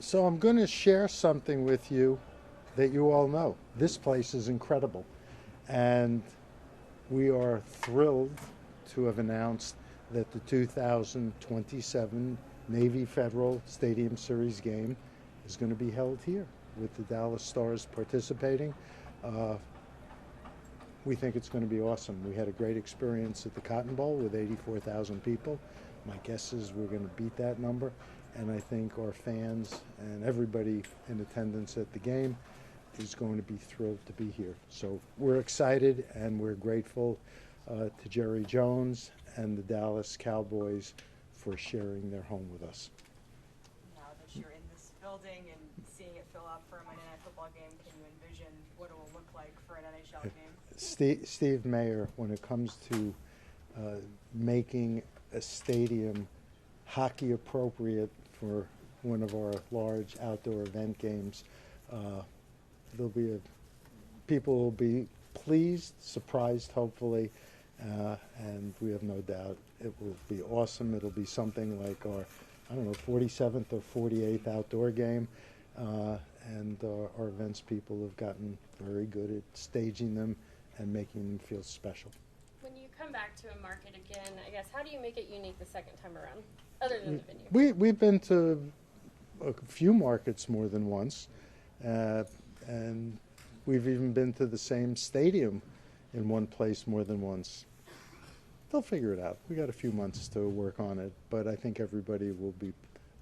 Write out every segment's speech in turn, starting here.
So I'm going to share something with you that you all know. This place is incredible. And we are thrilled to have announced that the 2027 Navy Federal Stadium Series game is going to be held here with the Dallas Stars participating. Uh, we think it's going to be awesome. We had a great experience at the Cotton Bowl with 84,000 people. My guess is we're going to beat that number, and I think our fans and everybody in attendance at the game is going to be thrilled to be here. So we're excited and we're grateful to Jerry Jones and the Dallas Cowboys for sharing their home with us. Now that you're in this building and seeing it fill up for a Monday Night Football game, can you envision what it will look like for an NHL game? Steve Mayer, when it comes to making a stadium hockey appropriate for one of our large outdoor event games, people will be pleased, surprised, hopefully, and we have no doubt it will be awesome. It'll be something like our, 47th or 48th outdoor game, and our events people have gotten very good at staging them and making them feel special. When you come back to a market again, I guess, how do you make it unique the second time around, other than the venue? We've been to a few markets more than once, and we've even been to the same stadium in one place more than once. They'll figure it out. We got a few months to work on it, but I think everybody will be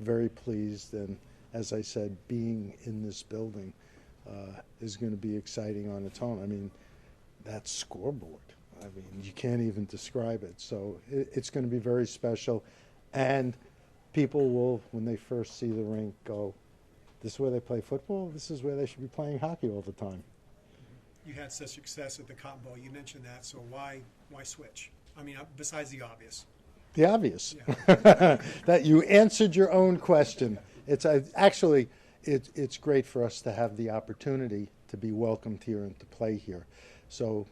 very pleased. And as I said, being in this building is going to be exciting on its own. I mean, that scoreboard, you can't even describe it. So it's going to be very special. And people will, when they first see the rink, go, this is where they play football? This is where they should be playing hockey all the time. You had such success at the Cotton Bowl. You mentioned that, so why switch? I mean, besides the obvious. The obvious. Yeah. That you answered your own question. It's actually it's great for us to have the opportunity to be welcomed here and to play here. So,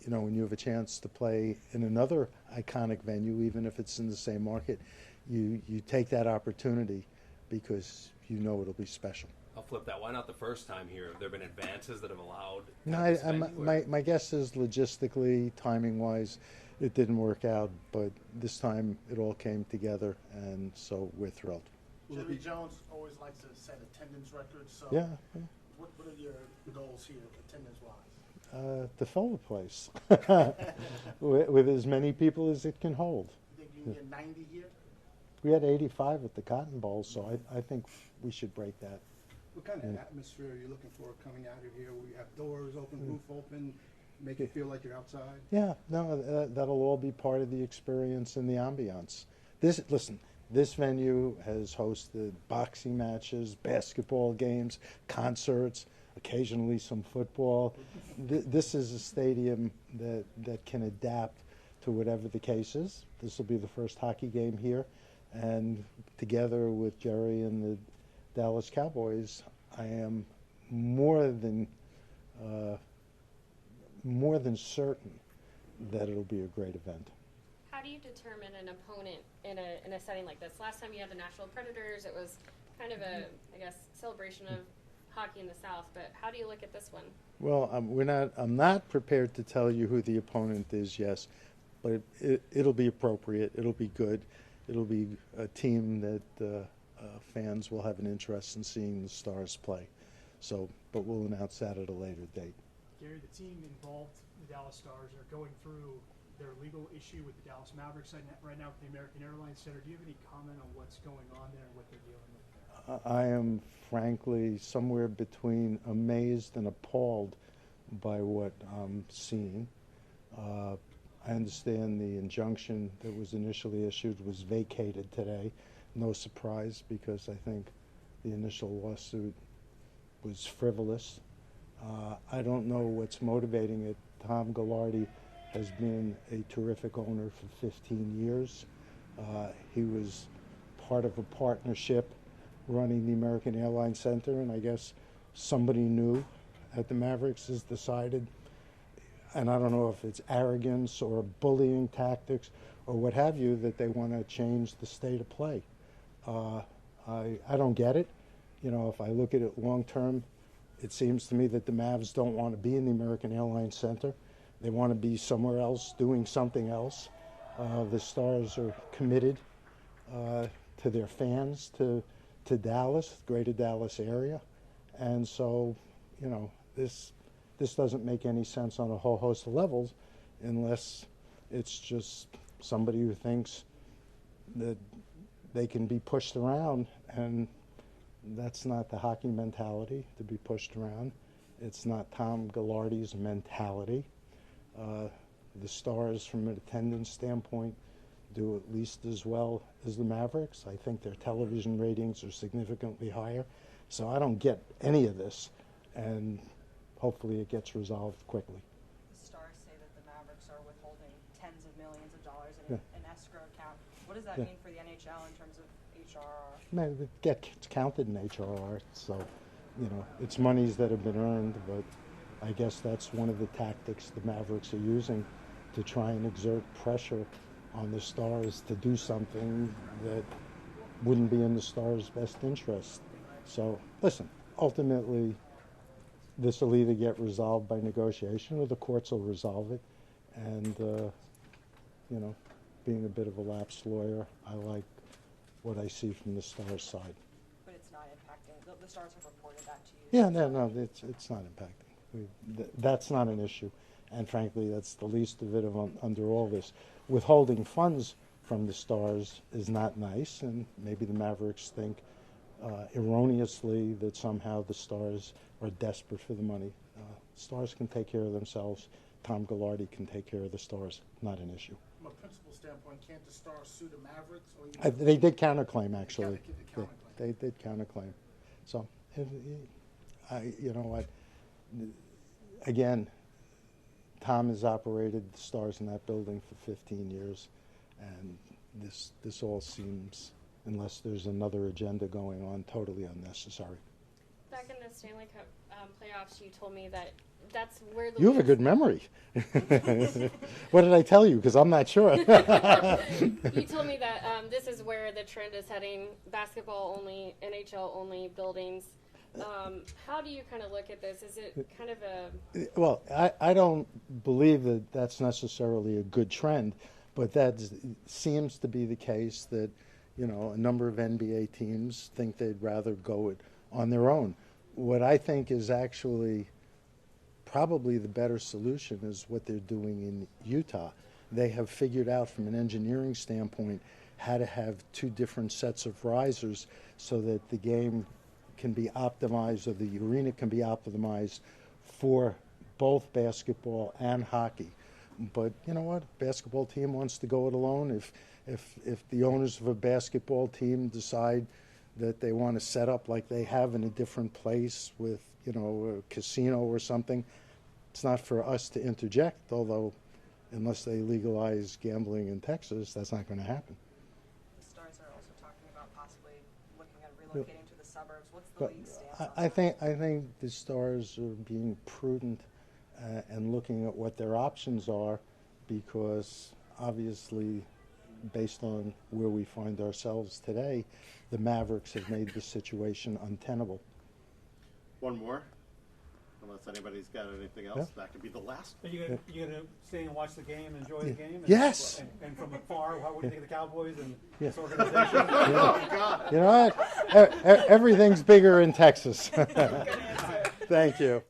when you have a chance to play in another iconic venue, even if it's in the same market, you take that opportunity because you know it'll be special. I'll flip that. Why not the first time here? Have there been advances that have allowed? No, my guess is logistically, timing-wise, it didn't work out, but this time it all came together, and so we're thrilled. Jerry Jones always likes to set attendance records. So Yeah. What are your goals here, attendance-wise? To fill the place with as many people as it can hold. You think you can get 90 here? We had 85 at the Cotton Bowl, so I think we should break that. What kind of atmosphere are you looking for coming out of here? Will you have doors open, roof open, make it feel like you're outside? Yeah, no, that'll all be part of the experience and the ambiance. This venue has hosted boxing matches, basketball games, concerts, occasionally some football. This is a stadium that can adapt to whatever the case is. This will be the first hockey game here, and together with Jerry and the Dallas Cowboys, I am more than certain that it'll be a great event. How do you determine an opponent in a setting like this? Last time you had the Nashville Predators, it was kind of a, celebration of hockey in the South, but how do you look at this one? Well, I'm not prepared to tell you who the opponent is, yes, but it'll be appropriate. It'll be good. It'll be a team that fans will have an interest in seeing the Stars play. So, but we'll announce that at a later date. Gary, the team involved, the Dallas Stars, are going through their legal issue with the Dallas Mavericks right now with the American Airlines Center. Do you have any comment on what's going on there and what they're dealing with? I am frankly somewhere between amazed and appalled by what I'm seeing. I understand the injunction that was initially issued was vacated today. No surprise, because I think the initial lawsuit was frivolous. I don't know what's motivating it. Tom Gallardi has been a terrific owner for 15 years. He was part of a partnership running the American Airlines Center, and I guess somebody new at the Mavericks has decided, and I don't know if it's arrogance or bullying tactics or what have you, that they want to change the state of play. I don't get it. You know, if I look at it long term, it seems to me that the Mavs don't want to be in the American Airlines Center. They want to be somewhere else doing something else. The Stars are committed to their fans, to Dallas, greater Dallas area. And so, you know, this doesn't make any sense on a whole host of levels unless it's just somebody who thinks that they can be pushed around, and that's not the hockey mentality, to be pushed around. It's not Tom Gallardi's mentality. The Stars, from an attendance standpoint, do at least as well as the Mavericks. I think their television ratings are significantly higher. So I don't get any of this, and hopefully it gets resolved quickly. The Stars say that the Mavericks are withholding tens of millions of dollars in an escrow account. What does that mean for the NHL in terms of HRR? Man, it gets counted in HRR, so, you know, it's monies that have been earned, but I guess that's one of the tactics the Mavericks are using to try and exert pressure on the Stars to do something that wouldn't be in the Stars' best interest. So, listen, ultimately, this will either get resolved by negotiation or the courts will resolve it. And, you know, being a bit of a lapsed lawyer, I like what I see from the Stars' side. But it's not impacting. The Stars have reported that to you. Yeah, no, it's not impacting. That's not an issue. And frankly, that's the least of it under all this. Withholding funds from the Stars is not nice, and maybe the Mavericks think erroneously that somehow the Stars are desperate for the money. Stars can take care of themselves. Tom Gallardi can take care of the Stars. Not an issue. From a principal standpoint, can't the Stars sue the Mavericks? Or even They did counterclaim, actually. counterclaim. They did counterclaim. So, you know what? Again, Tom has operated the Stars in that building for 15 years, and this all seems, unless there's another agenda going on, totally unnecessary. Back in the Stanley Cup playoffs, you told me that that's where the You have a good memory. What did I tell you? Because I'm not sure. You told me that this is where the trend is heading: basketball only, NHL only buildings. How do you kind of look at this? Is it kind of a... Well, I don't believe that that's necessarily a good trend, but that seems to be the case that, you know, a number of NBA teams think they'd rather go it on their own. What I think is actually probably the better solution is what they're doing in Utah. They have figured out from an engineering standpoint how to have two different sets of risers so that the game can be optimized, or the arena can be optimized for both basketball and hockey. But you know what? Basketball team wants to go it alone. If the owners of a basketball team decide that they want to set up like they have in a different place with, you know, a casino or something, it's not for us to interject, although unless they legalize gambling in Texas, that's not going to happen. The Stars are also talking about possibly looking at relocating to the suburbs. What's the But league stance on I that? think the Stars are being prudent and looking at what their options are, because obviously, based on where we find ourselves today, the Mavericks have made the situation untenable. One more, unless anybody's got anything else. That could be the last. Are you gonna stay and watch the game, enjoy the game? And, Yes. And from afar, what do you think of the Cowboys and Yeah. this organization? Oh, God. You know what? Everything's bigger in Texas. Good answer. Thank you.